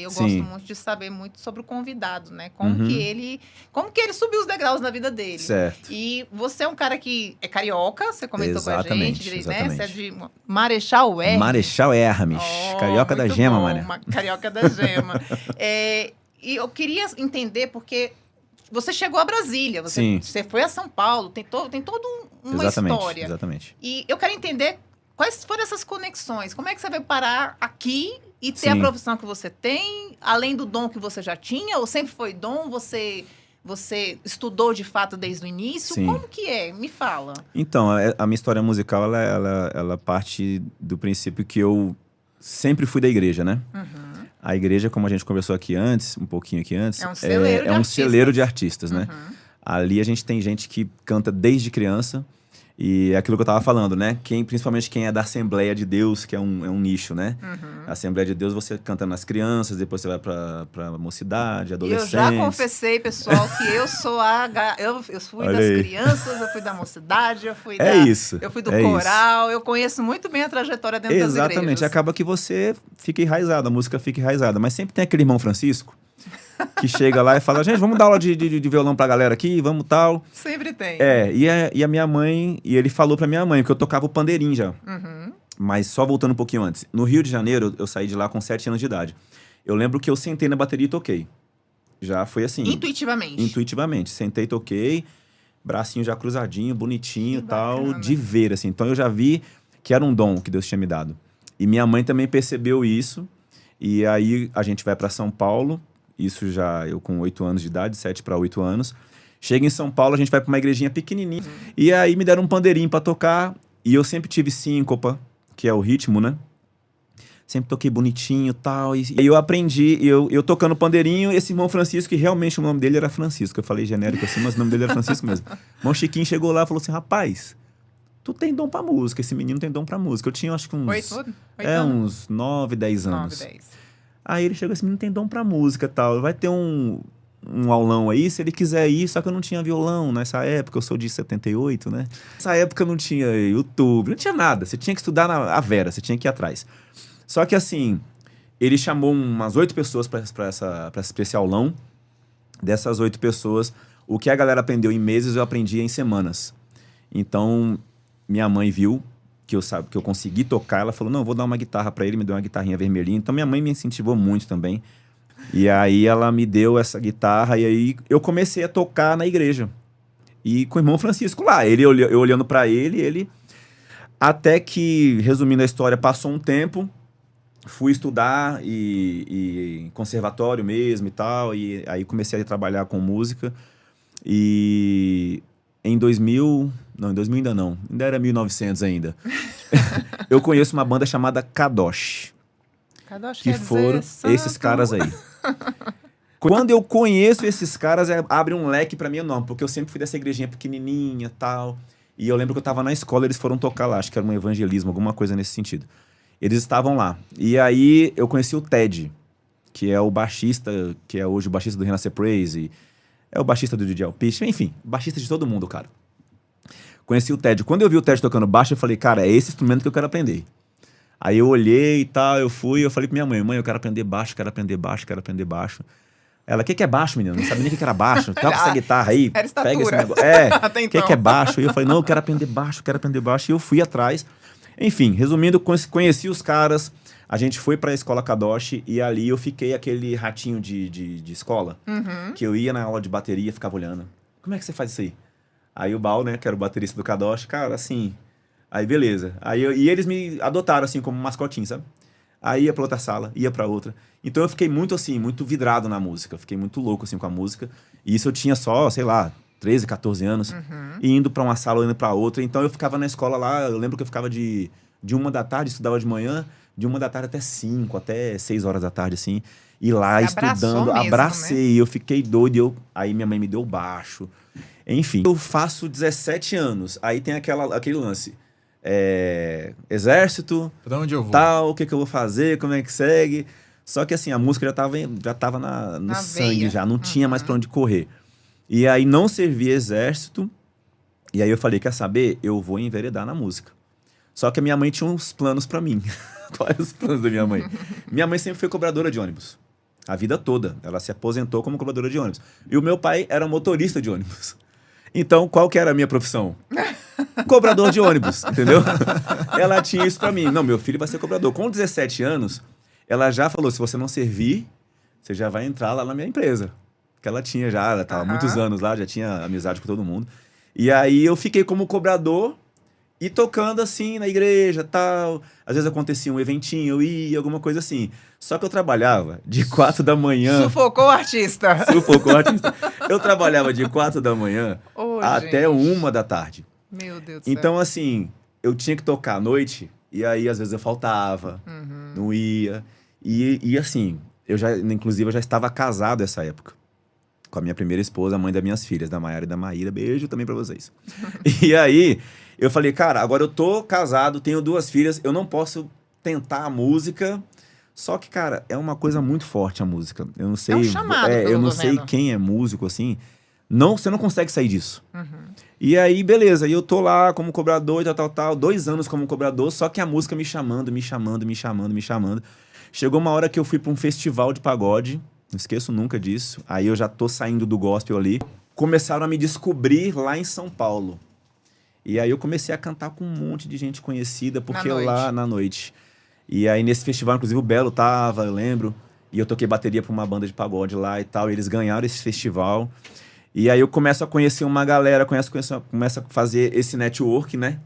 Eu gosto Sim. muito de saber muito sobre o convidado, né? Uhum. Como que ele subiu os degraus na vida dele. Certo. E você é um cara que é carioca, você comentou com a Exatamente, gente, né? exatamente. Você é de Marechal Hermes. Marechal Hermes. Oh, Carioca da muito Gema, bom, mané. Carioca da Gema. E eu queria entender, porque você chegou a Brasília, Sim. você foi a São Paulo, tem toda uma história. Exatamente. E eu quero entender quais foram essas conexões. Como é que você veio parar aqui e ter Sim. a profissão que você tem, além do dom que você já tinha? Ou sempre foi dom? Você estudou de fato desde o início? Sim. Como que é? Me fala. Então, a minha história musical, ela parte do princípio que eu sempre fui da igreja, né? Uhum. A igreja, como a gente conversou aqui antes, um pouquinho aqui antes, É um celeiro de um artistas. celeiro de artistas, né? Uhum. Ali a gente tem gente que canta desde criança. E é aquilo que eu tava falando, né? Principalmente quem é da Assembleia de Deus, que é um nicho, né? Uhum. A Assembleia de Deus, você canta nas crianças, depois você vai pra mocidade, E eu adolescente. já confessei, pessoal, que eu sou eu fui Olha das aí. crianças, eu fui da mocidade, eu fui eu fui do é coral, eu conheço muito bem a trajetória dentro das igrejas. Exatamente, acaba que você fica enraizado, a música fica enraizada. Mas sempre tem aquele irmão Francisco que chega lá e fala, gente, vamos dar aula de violão pra galera aqui, vamos tal. Sempre tem. E a minha mãe, e ele falou pra minha mãe, porque eu tocava o pandeirinho já. Uhum. Mas só voltando um pouquinho antes. No Rio de Janeiro, eu saí de lá com 7 anos de idade. Eu lembro que eu sentei na bateria e toquei. Já foi assim. Intuitivamente. Intuitivamente. Sentei, toquei, bracinho já cruzadinho, bonitinho e Que tal, bacana. de ver, assim. Então eu já vi que era um dom que Deus tinha me dado. E minha mãe também percebeu isso. E aí a gente vai pra São Paulo. Isso já eu com 8 anos de idade, 7 para 8 anos. Chega em São Paulo, a gente vai pra uma igrejinha pequenininha. E aí me deram um pandeirinho pra tocar. E eu sempre tive síncopa, que é o ritmo, né? Sempre toquei bonitinho e tal. E aí eu aprendi, eu tocando pandeirinho, esse irmão Francisco, que realmente o nome dele era Francisco. Eu falei genérico assim, mas o nome dele era Francisco mesmo. O irmão Chiquinho chegou lá e falou assim, rapaz, tu tem dom pra música, esse menino tem dom pra música. Eu tinha acho que uns 9, 10 anos. 9, 10. Aí ele chegou assim, menino tem dom pra música e tal. Vai ter um aulão aí, se ele quiser ir, só que eu não tinha violão nessa época, eu sou de 78, né? Nessa época não tinha YouTube, não tinha nada. Você tinha que estudar a vera, você tinha que ir atrás. Só que assim, ele chamou umas 8 pessoas pra esse aulão. Dessas 8 pessoas, o que a galera aprendeu em meses, eu aprendi em semanas. Então, minha mãe viu que eu consegui tocar, ela falou, não, eu vou dar uma guitarra pra ele, me deu uma guitarrinha vermelhinha. Então, minha mãe me incentivou muito também. E aí, ela me deu essa guitarra e aí eu comecei a tocar na igreja. E com o irmão Francisco lá, eu olhando pra ele... Até que, resumindo a história, passou um tempo, fui estudar em conservatório mesmo e tal, e aí comecei a trabalhar com música. E em 2000 ainda era 1900 ainda. Eu conheço uma banda chamada Kadosh. Kadosh Que quer foram dizer esses santo. caras aí. Quando eu conheço esses caras, abre um leque pra mim enorme, porque eu sempre fui dessa igrejinha pequenininha e tal. E eu lembro que eu tava na escola, eles foram tocar lá, acho que era um evangelismo, alguma coisa nesse sentido. Eles estavam lá. E aí eu conheci o Ted, que é o baixista, que é hoje o baixista do Renascer Praise, é o baixista do DJ Alpiste, enfim, baixista de todo mundo, cara. Conheci o Ted. Quando eu vi o Ted tocando baixo, eu falei, cara, é esse instrumento que eu quero aprender. Aí eu olhei e tal, eu falei pra minha mãe, eu quero aprender baixo, quero aprender baixo, quero aprender baixo. Ela, o que é baixo, menino? Não sabia nem o que era baixo. Toca essa guitarra aí, era estatura. pega esse negócio. Até O então. que é baixo? E eu falei, não, eu quero aprender baixo, quero aprender baixo. E eu fui atrás. Enfim, resumindo, conheci os caras, a gente foi pra escola Kadosh e ali eu fiquei aquele ratinho de escola, que eu ia na aula de bateria e ficava olhando. Como é que você faz isso aí? Aí o Bal, né, que era o baterista do Kadosh, cara, assim... Aí beleza. E eles me adotaram assim como mascotinho, sabe? Aí ia pra outra sala, ia pra outra. Então eu fiquei muito assim, muito vidrado na música. Fiquei muito louco assim com a música. E isso eu tinha só, sei lá, 13, 14 anos. E indo pra uma sala, indo pra outra. Então eu ficava na escola lá, eu lembro que eu ficava de 1 da tarde, estudava de manhã, de 1 da tarde até 5, até 6 horas da tarde, assim. E lá Você estudando, abraçou mesmo, abracei, eu fiquei doido. Aí minha mãe me deu baixo. Enfim, eu faço 17 anos. Aí tem aquele lance. Exército, Pra onde eu vou? tal, o que eu vou fazer, como é que segue. Só que assim, a música já tava no Na sangue veia. já, não tinha mais pra onde correr. E aí não servia exército, e aí eu falei, quer saber? Eu vou enveredar na música. Só que a minha mãe tinha uns planos pra mim. Quais os planos da minha mãe? Minha mãe sempre foi cobradora de ônibus. A vida toda. Ela se aposentou como cobradora de ônibus. E o meu pai era motorista de ônibus. Então, qual que era a minha profissão? Cobrador de ônibus, entendeu? Ela tinha isso pra mim. Não, meu filho vai ser cobrador. Com 17 anos, ela já falou, se você não servir, você já vai entrar lá na minha empresa. Que ela tinha já, ela estava há muitos anos lá, já tinha amizade com todo mundo. E aí eu fiquei como cobrador e tocando assim na igreja, tal. Às vezes acontecia um eventinho, eu ia, alguma coisa assim. Só que eu trabalhava de 4 da manhã... Sufocou o artista. Sufocou o artista. Eu trabalhava de 4 da manhã até 1 da tarde. Meu Deus do céu. Então, assim, eu tinha que tocar à noite, e aí às vezes eu faltava, não ia. E assim, inclusive eu já estava casado nessa época. Com a minha primeira esposa, a mãe das minhas filhas, da Maiara e da Maíra. Beijo também pra vocês. E aí, eu falei, cara, agora eu tô casado, tenho 2 filhas, eu não posso tentar a música. Só que, cara, é uma coisa muito forte a música. Eu não sei. É um chamado, eu não sei vendo. quem é músico, assim. Não, você não consegue sair disso. E aí, beleza, e eu tô lá como cobrador e tal. 2 anos como cobrador, só que a música me chamando. Chegou uma hora que eu fui pra um festival de pagode. Não esqueço nunca disso. Aí eu já tô saindo do gospel ali. Começaram a me descobrir lá em São Paulo. E aí eu comecei a cantar com um monte de gente conhecida, porque lá na noite. E aí nesse festival, inclusive o Belo tava, eu lembro. E eu toquei bateria pra uma banda de pagode lá e tal. E eles ganharam esse festival. E aí eu começo a conhecer uma galera, começo a fazer esse network, né?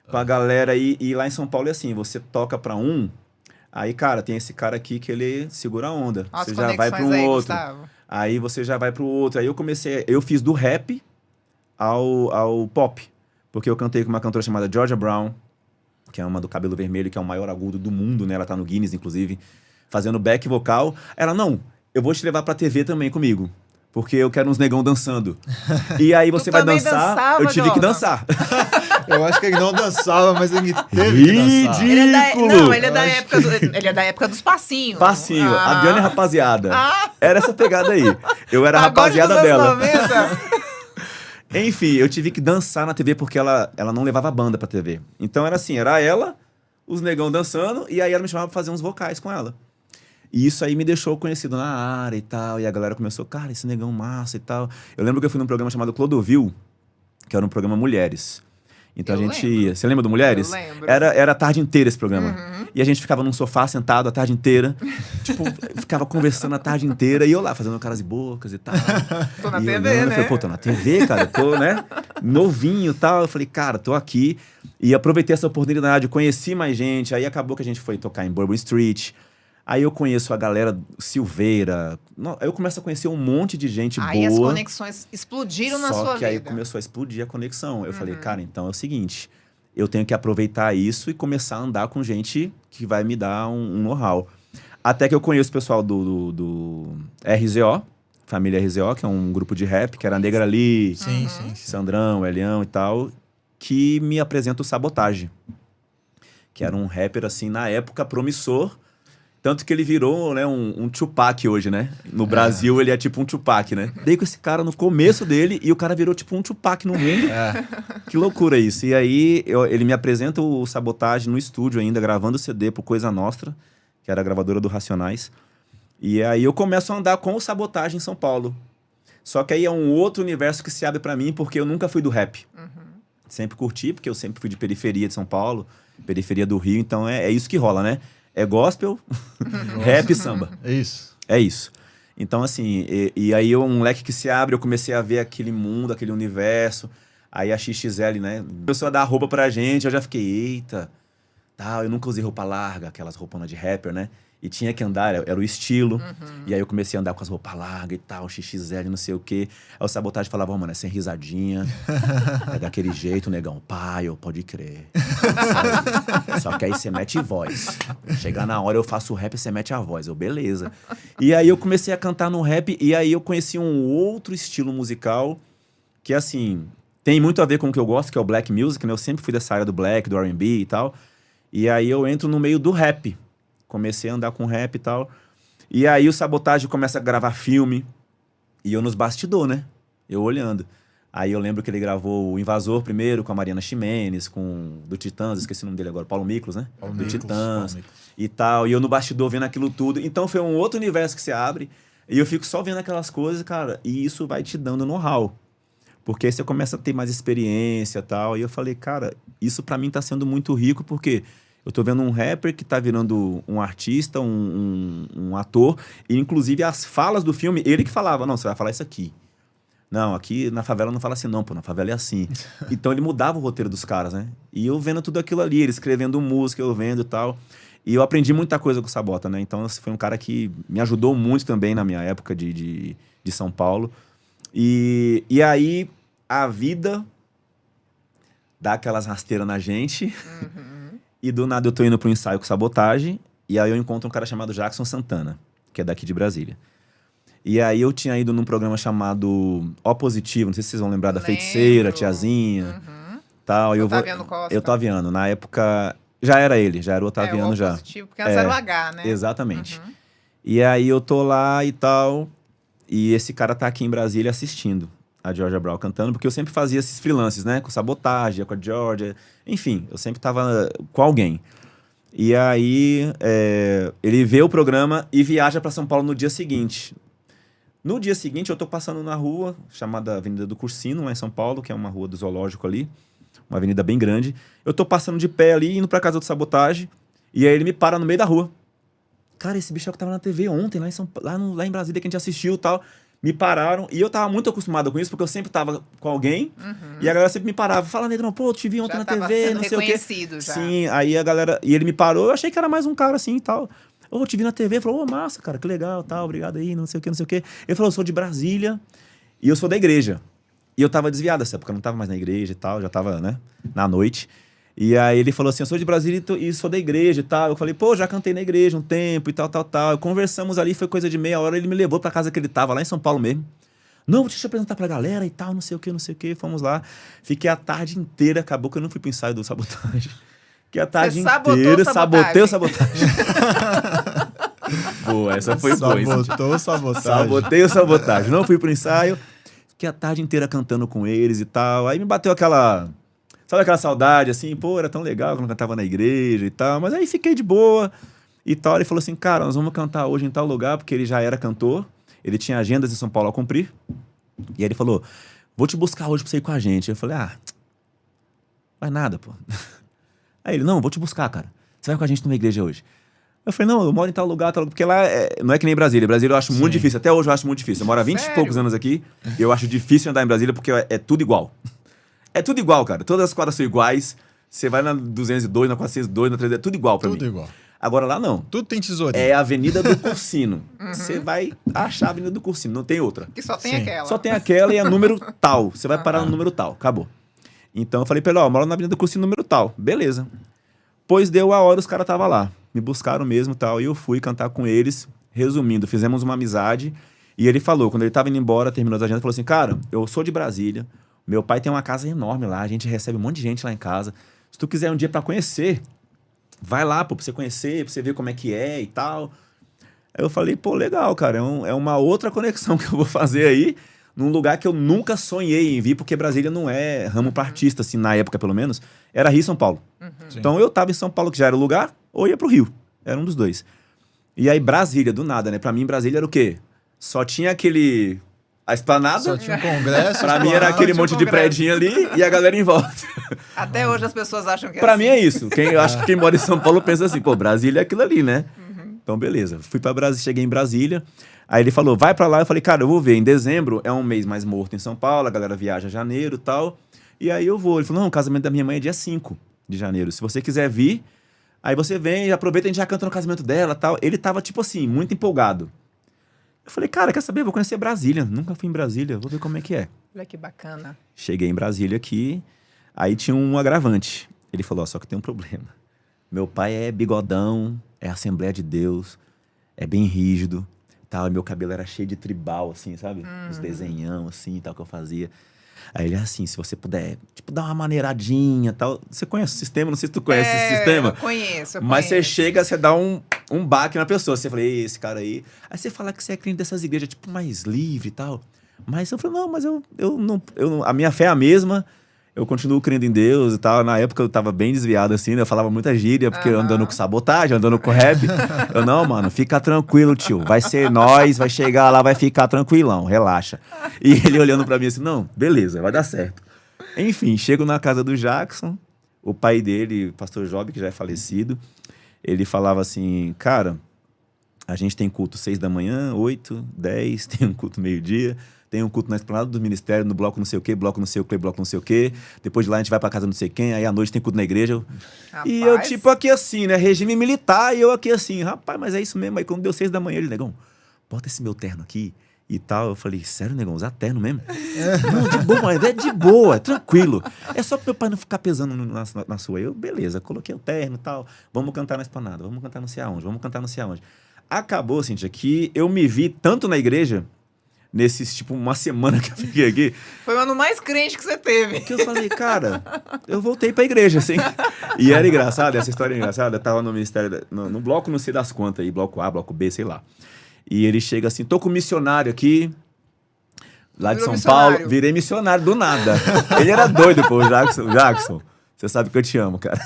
Com a galera. E lá em São Paulo é assim, você toca pra um... Aí, cara, tem esse cara aqui que ele segura a onda. Você já vai para um outro. Aí você já vai para o outro. Aí eu fiz do rap ao pop. Porque eu cantei com uma cantora chamada Georgia Brown, que é uma do cabelo vermelho, que é o maior agudo do mundo, né? Ela tá no Guinness, inclusive, fazendo back vocal. Ela, não, eu vou te levar pra TV também comigo. Porque eu quero uns negão dançando. E aí você vai dançar, dançava, eu tive que dançar. Eu acho que ele não dançava, mas ele teve que dançar. Ele é da época dos passinhos. Passinho, a Diana é rapaziada. Era essa pegada aí. Eu era a rapaziada dela. Enfim, eu tive que dançar na TV porque ela não levava banda pra TV. Então era assim, era ela, os negão dançando, e aí ela me chamava pra fazer uns vocais com ela. E isso aí me deixou conhecido na área e tal. E a galera começou, cara, esse negão massa e tal. Eu lembro que eu fui num programa chamado Clodovil, que era um programa Mulheres. Então a gente ia. Você lembra do Mulheres? Eu lembro. Era a tarde inteira esse programa. E a gente ficava num sofá sentado a tarde inteira. Tipo, ficava conversando a tarde inteira. E eu lá, fazendo caras e bocas e tal. Tô na e TV, olhando, né? Eu falei, pô, tô na TV, cara. Tô, né? Novinho e tal. Eu falei, cara, tô aqui. E aproveitei essa oportunidade, conheci mais gente. Aí acabou que a gente foi tocar em Bourbon Street. Aí eu conheço a galera Silveira. Aí eu começo a conhecer um monte de gente boa. Aí as conexões explodiram na sua vida. Só que aí começou a explodir a conexão. Eu falei, cara, então é o seguinte. Eu tenho que aproveitar isso e começar a andar com gente que vai me dar um know-how. Até que eu conheço o pessoal do RZO, Família RZO, que é um grupo de rap, que era a Negra Lee, Sim. Sandrão, Elião e tal, que me apresenta o Sabotagem. Que era um rapper, assim, na época, promissor. Tanto que ele virou, né, um Tupac hoje, né? No Brasil, ele é tipo um Tupac, né? Dei com esse cara no começo dele e o cara virou tipo um Tupac no mundo. Que loucura isso. E aí, ele me apresenta o Sabotagem no estúdio ainda, gravando o CD pro Coisa Nostra, que era a gravadora do Racionais. E aí eu começo a andar com o Sabotagem em São Paulo. Só que aí é um outro universo que se abre pra mim, porque eu nunca fui do rap. Sempre curti, porque eu sempre fui de periferia de São Paulo, periferia do Rio, então é isso que rola, né? É gospel, rap e samba. É isso. É isso. Então, assim, e aí um leque que se abre, eu comecei a ver aquele mundo, aquele universo. Aí a XXL, né, começou a dar roupa pra gente, eu já fiquei, eita, tal. Eu nunca usei roupa larga, aquelas rouponas de rapper, né? E tinha que andar, era o estilo. E aí eu comecei a andar com as roupas largas e tal, XXL, não sei o quê. Aí o Sabotagem falava, mano, é sem risadinha, é daquele jeito, negão. Pai, eu pode crer. Só que aí você mete voz. Chegar na hora eu faço o rap e você mete a voz. Eu, beleza. E aí eu comecei a cantar no rap e aí eu conheci um outro estilo musical que, assim, tem muito a ver com o que eu gosto, que é o black music, né? Eu sempre fui dessa área do black, do R&B e tal. E aí eu entro no meio do rap. Comecei a andar com rap e tal. E aí o Sabotagem começa a gravar filme. E eu nos bastidores, né? Eu olhando. Aí eu lembro que ele gravou o Invasor primeiro com a Mariana Ximenes, com do Titãs, esqueci o nome dele agora, Paulo Miklos, né? Paulo do Miklos, Titãs Paulo Miklos. e tal. E eu no bastidor vendo aquilo tudo. Então foi um outro universo que se abre. E eu fico só vendo aquelas coisas, cara. E isso vai te dando know-how. Porque aí você começa a ter mais experiência e tal. E eu falei, cara, isso pra mim tá sendo muito rico, porque eu tô vendo um rapper que tá virando um artista, um ator. E inclusive as falas do filme, ele que falava, não, você vai falar isso aqui. Não, aqui na favela não fala assim, não, pô, na favela é assim. Então ele mudava o roteiro dos caras, né? E eu vendo tudo aquilo ali, ele escrevendo música, eu vendo e tal. E eu aprendi muita coisa com o Sabota, né? Então esse foi um cara que me ajudou muito também na minha época de São Paulo. E aí a vida dá aquelas rasteiras na gente. E do nada eu tô indo pro ensaio com Sabotagem. E aí eu encontro um cara chamado Jackson Santana, que é daqui de Brasília. E aí eu tinha ido num programa chamado O Positivo, não sei se vocês vão lembrar da Feiticeira, Tiazinha, tal. Otaviano Costa. Eu Otaviano, na época já era ele, já era o Otaviano o já. Positivo, porque antes era o H, né? Exatamente. E aí eu tô lá e tal, e esse cara tá aqui em Brasília assistindo a Georgia Brown cantando, porque eu sempre fazia esses freelances, né? Com Sabotagem, com a Georgia, enfim, eu sempre tava com alguém. E aí ele vê o programa e viaja pra São Paulo no dia seguinte. No dia seguinte, eu tô passando na rua, chamada Avenida do Cursino, lá em São Paulo, que é uma rua do zoológico ali, uma avenida bem grande. Eu tô passando de pé ali, indo pra casa do Sabotagem, e aí ele me para no meio da rua. Cara, esse bicho é o que tava na TV ontem, lá em Brasília, que a gente assistiu e tal. Me pararam, e eu tava muito acostumado com isso, porque eu sempre tava com alguém, e a galera sempre me parava. Fala, Negrão, pô, eu te vi ontem Já na tava TV, sendo não sei o quê. reconhecido já. Sim, aí a galera... E ele me parou, eu achei que era mais um cara assim e tal. Eu te vi na TV, falou, massa, cara, que legal, tal, obrigado aí, não sei o quê, não sei o quê. Ele falou, eu sou de Brasília e eu sou da igreja. E eu tava desviado dessa época, eu não tava mais na igreja e tal, já tava, né, na noite. E aí ele falou assim, eu sou de Brasília e sou da igreja e tal. Eu falei, pô, já cantei na igreja um tempo e tal. Conversamos ali, foi coisa de meia hora, ele me levou pra casa que ele tava, lá em São Paulo mesmo. Não, vou te apresentar pra galera e tal, não sei o quê, fomos lá. Fiquei a tarde inteira, acabou que eu não fui pro ensaio do Sabotagem. Fiquei a tarde inteira, sabotei o Sabotagem. Boa, essa foi boa. Sabotou o Sabotagem. Sabotei o Sabotagem. Não fui pro ensaio. Fiquei a tarde inteira cantando com eles e tal. Aí me bateu aquela... Sabe aquela saudade, assim? Pô, era tão legal quando eu cantava na igreja e tal. Mas aí fiquei de boa e tal. Ele falou assim, cara, nós vamos cantar hoje em tal lugar, porque ele já era cantor. Ele tinha agendas em São Paulo a cumprir. E aí ele falou, vou te buscar hoje pra você ir com a gente. Eu falei, vai nada, pô. Aí ele, não, vou te buscar, cara. Você vai com a gente numa igreja hoje. Eu falei, não, eu moro em tal lugar, porque lá não é que nem Brasília. Brasília eu acho muito difícil, até hoje eu acho muito difícil. Eu moro há 20 e poucos anos aqui e eu acho difícil andar em Brasília porque é tudo igual. É tudo igual, cara. Todas as quadras são iguais. Você vai na 202, na 402, na 300, é tudo igual pra mim. Tudo igual. Agora lá não. Tudo tem tesourinha. É a Avenida do Cursino. Você vai achar a Avenida do Cursino, não tem outra. Que só tem aquela. Só tem aquela e é número tal. Você vai parar no número tal. Acabou. Então eu falei pra ele, eu moro na Avenida do Cursino número tal. Beleza. Pois deu a hora, os caras estavam lá. Me buscaram mesmo e tal. E eu fui cantar com eles. Resumindo, fizemos uma amizade. E ele falou, quando ele tava indo embora, terminou as agendas, falou assim, cara, eu sou de Brasília. Meu pai tem uma casa enorme lá. A gente recebe um monte de gente lá em casa. Se tu quiser um dia pra conhecer, vai lá, pô, pra você conhecer, pra você ver como é que é e tal. Aí eu falei, pô, legal, cara. É uma outra conexão que eu vou fazer aí. Num lugar que eu nunca sonhei em vir, porque Brasília não é ramo pra artista, assim, na época pelo menos. Era Rio e São Paulo. Então eu tava em São Paulo, que já era o lugar, ou ia pro Rio. Era um dos dois. E aí Brasília, do nada, né? Pra mim, Brasília era o quê? Só tinha a esplanada. Só tinha um congresso. Pra mim era aquele monte de prédinho ali e a galera em volta. Até hoje as pessoas acham que é Pra assim. mim é isso. Eu acho que quem mora em São Paulo pensa assim, pô, Brasília é aquilo ali, né? Então, beleza. Fui pra Brasília, cheguei em Brasília. Aí ele falou, vai pra lá. Eu falei, cara, eu vou ver. Em dezembro é um mês mais morto em São Paulo, a galera viaja em janeiro e tal. E aí eu vou. Ele falou, não, o casamento da minha mãe é dia 5 de janeiro. Se você quiser vir, aí você vem, aproveita e a gente já canta no casamento dela e tal. Ele tava, tipo assim, muito empolgado. Eu falei, cara, quer saber? Vou conhecer Brasília. Nunca fui em Brasília, vou ver como é que é. Olha que bacana. Cheguei em Brasília aqui, aí tinha um agravante. Ele falou, só que tem um problema. Meu pai é bigodão, é Assembleia de Deus, é bem rígido, tal. E meu cabelo era cheio de tribal, assim, sabe? Uns desenhão, assim, tal, que eu fazia. Aí ele, assim, se você puder, tipo, dar uma maneiradinha, tal. Você conhece o sistema? Não sei se tu conhece esse sistema. Eu conheço. Mas você chega, você dá um baque na pessoa. Você fala, esse cara aí... Aí você fala que você é crente dessas igrejas, tipo, mais livre e tal. Mas eu falei, não, mas eu não... a minha fé é a mesma, eu continuo crendo em Deus e tal. Na época eu tava bem desviado, assim, né? Eu falava muita gíria, porque eu andando com sabotagem, andando com rap. Eu, não, mano, fica tranquilo, tio. Vai ser nós, vai chegar lá, vai ficar tranquilão, relaxa. E ele olhando pra mim assim, não, beleza, vai dar certo. Enfim, chego na casa do Jackson, o pai dele, o pastor Job, que já é falecido, ele falava assim, cara, a gente tem culto 6 da manhã, 8, 10, tem um culto meio-dia, tem um culto na esplanada do ministério, no bloco não sei o quê, bloco não sei o quê, bloco não sei o quê. Depois de lá a gente vai pra casa não sei quem, aí à noite tem culto na igreja. E eu, tipo, aqui assim, né? Regime militar, e eu aqui assim, rapaz, mas é isso mesmo. Aí quando deu 6 da manhã, ele, negão, bota esse meu terno aqui e tal. Eu falei, sério, negão, usar terno mesmo? Não, de boa, é de boa, é tranquilo. É só pro meu pai não ficar pesando na sua. Eu, beleza, coloquei o terno e tal. Vamos cantar na esplanada, vamos cantar não sei aonde, vamos cantar não sei aonde. Acabou, Cíntia, que eu me vi tanto na igreja, nesses, tipo, uma semana que eu fiquei aqui. Foi o ano mais crente que você teve. Que eu falei, cara, eu voltei pra igreja, assim. E era engraçado, essa história é engraçada. Eu tava no ministério, no bloco não sei das quantas aí, bloco A, bloco B, sei lá. E ele chega assim, tô com um missionário aqui, lá de São Paulo. Virei missionário do nada. Ele era doido, pô, o Jackson. Jackson, você sabe que eu te amo, cara.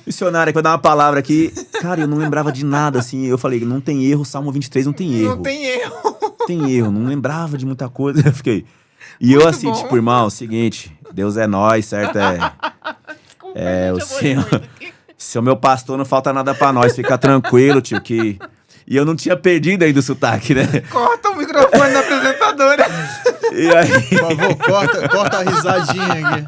Missionário, que vai dar uma palavra aqui. Cara, eu não lembrava de nada, assim. Eu falei, não tem erro, Salmo 23 não tem erro. Não tem erro. Tem erro, não lembrava de muita coisa. Eu fiquei. E eu assim, bom. Tipo, irmão, seguinte, Deus é nós, certo? Desculpa, o Senhor. Se o meu pastor não falta nada pra nós, fica tranquilo, tio, que. E eu não tinha perdido ainda o sotaque, né? Corta o microfone da apresentadora. E aí... Por favor, corta a risadinha aqui.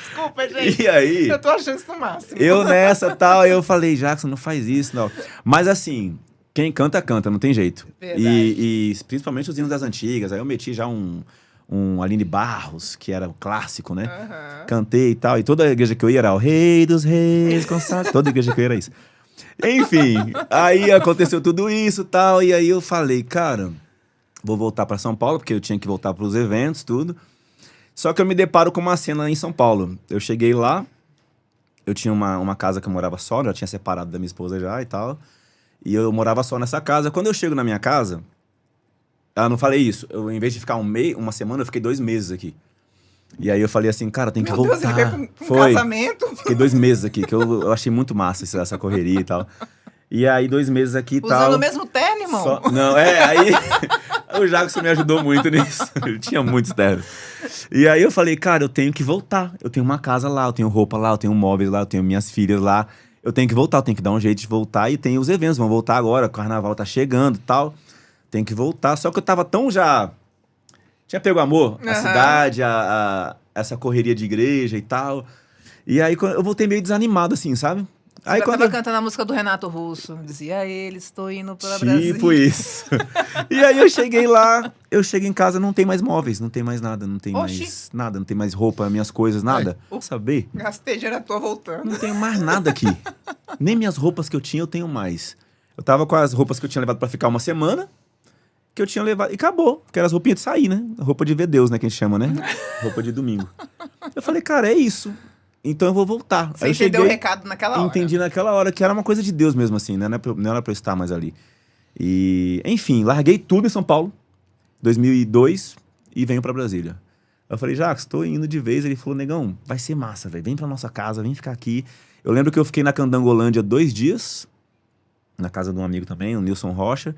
Desculpa, gente. E aí... Eu tô achando isso no máximo. Eu nessa tal, eu falei, Jackson, não faz isso, não. Mas assim, quem canta, canta, não tem jeito. E principalmente os hinos das antigas. Aí eu meti já um Aline Barros, que era o clássico, né? Uhum. Cantei e tal. E toda a igreja que eu ia era o Rei dos Reis, consagrado. Toda igreja que eu ia era isso. Enfim, aí aconteceu tudo isso e tal. E aí eu falei, cara, vou voltar para São Paulo, porque eu tinha que voltar para os eventos, tudo. Só que eu me deparo com uma cena em São Paulo. Eu cheguei lá, eu tinha uma casa que eu morava só, eu já tinha separado da minha esposa já e tal. E eu morava só nessa casa. Quando eu chego na minha casa, não falei isso. Eu, em vez de ficar uma semana, eu fiquei 2 meses aqui. E aí eu falei assim, cara, tem que voltar. Deus, ele veio pra um casamento. Fiquei 2 meses aqui, que eu achei muito massa essa correria e tal. E aí 2 meses aqui e tal. Usando o mesmo terno, irmão? Não, aí o Jackson me ajudou muito nisso. Eu tinha muitos ternos. E aí eu falei, cara, eu tenho que voltar. Eu tenho uma casa lá, eu tenho roupa lá, eu tenho móveis lá, eu tenho minhas filhas lá. Eu tenho que voltar, eu tenho que dar um jeito de voltar. E tem os eventos, vão voltar agora, o carnaval tá chegando e tal. Tem que voltar. Só que eu tava tão já... Tinha pego amor, a cidade, essa correria de igreja e tal. E aí eu voltei meio desanimado, assim, sabe? Aí quando tava cantando a música do Renato Russo. Dizia ele, estou indo para Brasil. Tipo isso. E aí eu cheguei lá, eu chego em casa, não tem mais móveis, não tem mais nada, não tem mais nada, não tem mais roupa, minhas coisas, nada. Vou saber. Gastei, já tô voltando. Não tenho mais nada aqui. Nem minhas roupas que eu tinha, eu tenho mais. Eu tava com as roupas que eu tinha levado pra ficar uma semana, que eu tinha levado, e acabou. Porque eram as roupinhas de sair, né? Roupa de ver Deus, né, que a gente chama, né? Roupa de domingo. Eu falei, cara, é isso. Então eu vou voltar. Você entendeu o recado naquela hora? Entendi naquela hora que era uma coisa de Deus mesmo, assim, né? Não era pra eu estar mais ali. E, enfim, larguei tudo em São Paulo, 2002, e venho pra Brasília. Eu falei, Jackson, tô indo de vez. Ele falou, negão, vai ser massa, velho. Vem pra nossa casa, vem ficar aqui. Eu lembro que eu fiquei na Candangolândia 2 dias, na casa de um amigo também, o Nilson Rocha.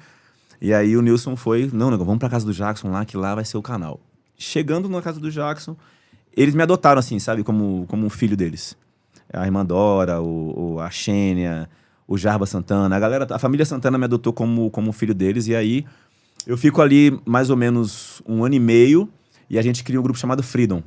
E aí o Nilson foi, não, negão, vamos pra casa do Jackson lá, que lá vai ser o canal. Chegando na casa do Jackson, eles me adotaram, assim, sabe, como um filho deles. A irmã Dora, a Xênia, o Jarba Santana, a família Santana me adotou como filho deles. E aí eu fico ali mais ou menos 1 ano e meio e a gente cria um grupo chamado Freedom.